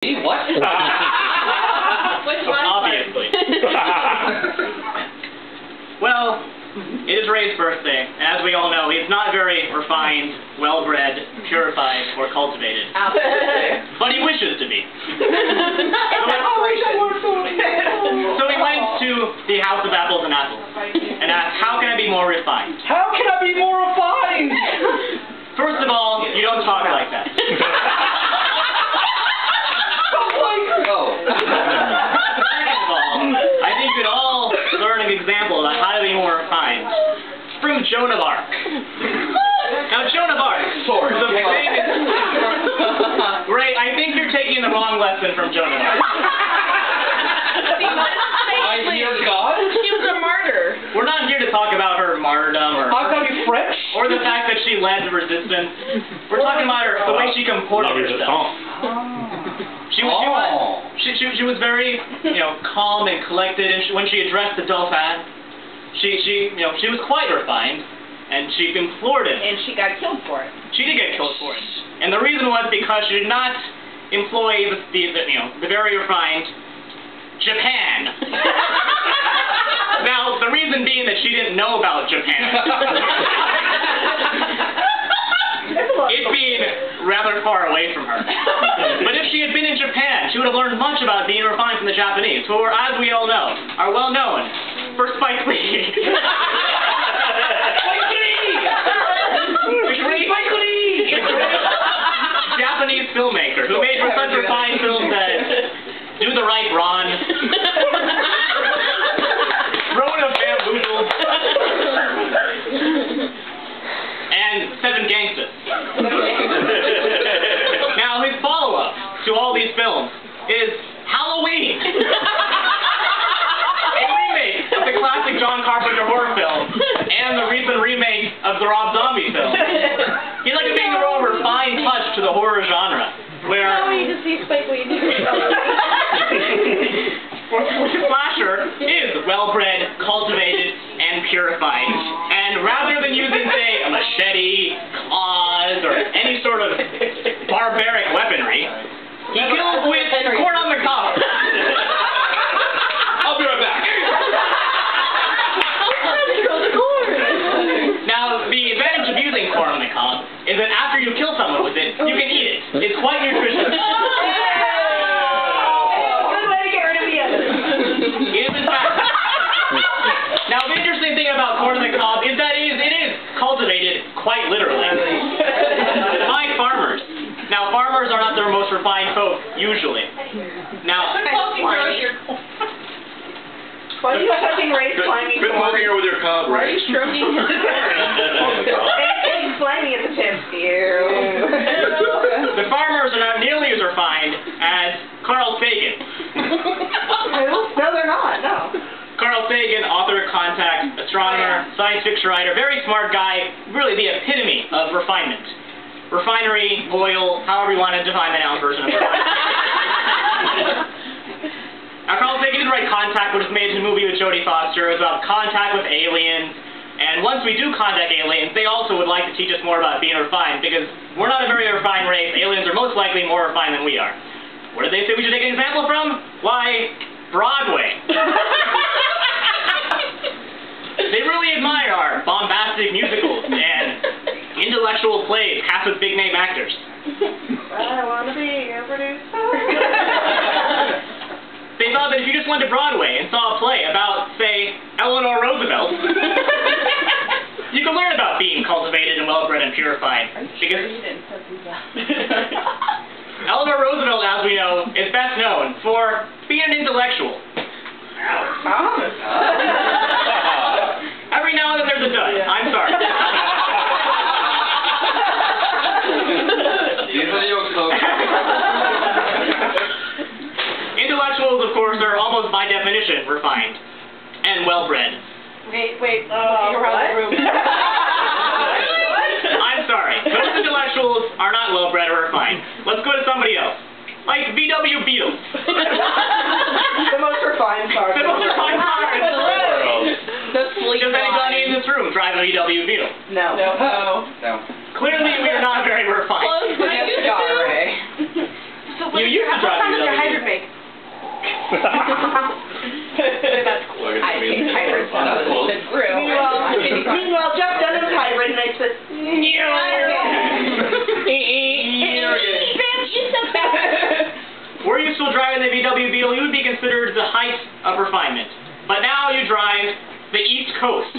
What? Which one? Obviously. Well, it is Ray's birthday, and as we all know, he's not very refined, well-bred, purified, or cultivated. Absolutely. But he wishes to be. So he went to the House of Apples and Apples and asked, how can I be more refined? How can I be more refined? First of all, you don't talk like that. Second of all, I think we could all learn an example of how to be more refined from Joan of Arc. Now, Joan of Arc, the famous... Ray, I think you're taking the wrong lesson from Joan of Arc. Dear God? She was a martyr. We're not here to talk about her martyrdom or French? or the fact that she led the resistance. We're talking about her, the way she comported herself. She was very, calm and collected, and when she addressed the Dauphin, she was quite refined, and she implored him. And she got killed for it. She did get killed for it, and the reason was because she did not employ the very refined Japan. Now, the reason being that she didn't know about Japan. It being rather far away from her. But if she had been in Japan, she would have learned much about being refined from the Japanese, who are, as we all know, are well known for Spike Lee. Spike Lee! Japanese filmmaker who made for such refined films as Do the Right Ron, Road of Bamboozled, and Seven Gangsters. Now, his follow-up to all these films is Halloween, a remake of the classic John Carpenter horror film and the recent remake of the Rob Zombie film. He'd like to bring the more refined touch to the horror genre, where to see Spike Lee do slasher is well-bred, cultivated, and purified. And rather than using, say, a machete, claws, or any sort of barbaric weaponry, he kills with corn on the cob. I'll be right back. Now, the advantage of using corn on the cob is that after you kill someone with it, you can eat it. It's quite nutritious. Now, the interesting thing about corn on the cob is that it is cultivated quite literally by farmers. Now, farmers are not their most refined folk, usually. Now, why are you touching Ray's slimy Been working here with your cob, Why are Ray. you stroking his It's slimy at the tips. the farmers are not nearly as refined as Carl Sagan. No, they're not. No. Carl Sagan, author of Contact, astronomer, science fiction writer, very smart guy, really the epitome of refinement. Refinery, oil, however you want to define the noun version of refinement. Now, Carl Sagan did write Contact, which was made into a movie with Jodie Foster. It was about contact with aliens. And once we do contact aliens, they also would like to teach us more about being refined, because we're not a very refined race. Aliens are most likely more refined than we are. Where did they say we should take an example from? Why, Broadway. They really admire our bombastic musicals and intellectual plays cast with big-name actors. I want to be a producer. They thought that if you just went to Broadway and saw a play about, say, Eleanor Roosevelt, you could learn about being cultivated and well-bred and purified. Because Eleanor Roosevelt, as we know, is best known for being an intellectual. Every now and then there's a dud. I'm sorry. Intellectuals, of course, are almost by definition refined and well-bred. Wait. You're out of the room. I'm sorry. Most intellectuals are not well-bred or refined. Let's go to somebody else. Like VW Beetles. The most refined car. The most refined car in the world. The sleek Does anybody in this room drive a VW Beetle? No. Clearly, we are not very refined. Close the You used to What drive sound does your VW. hybrid make? That's cool. I think hybrid sounds That's close. real. Meanwhile, Jeff Dunham's hybrid makes it. Were you still driving the VW Beetle, you would be considered the height of refinement. But now you drive the East Coast.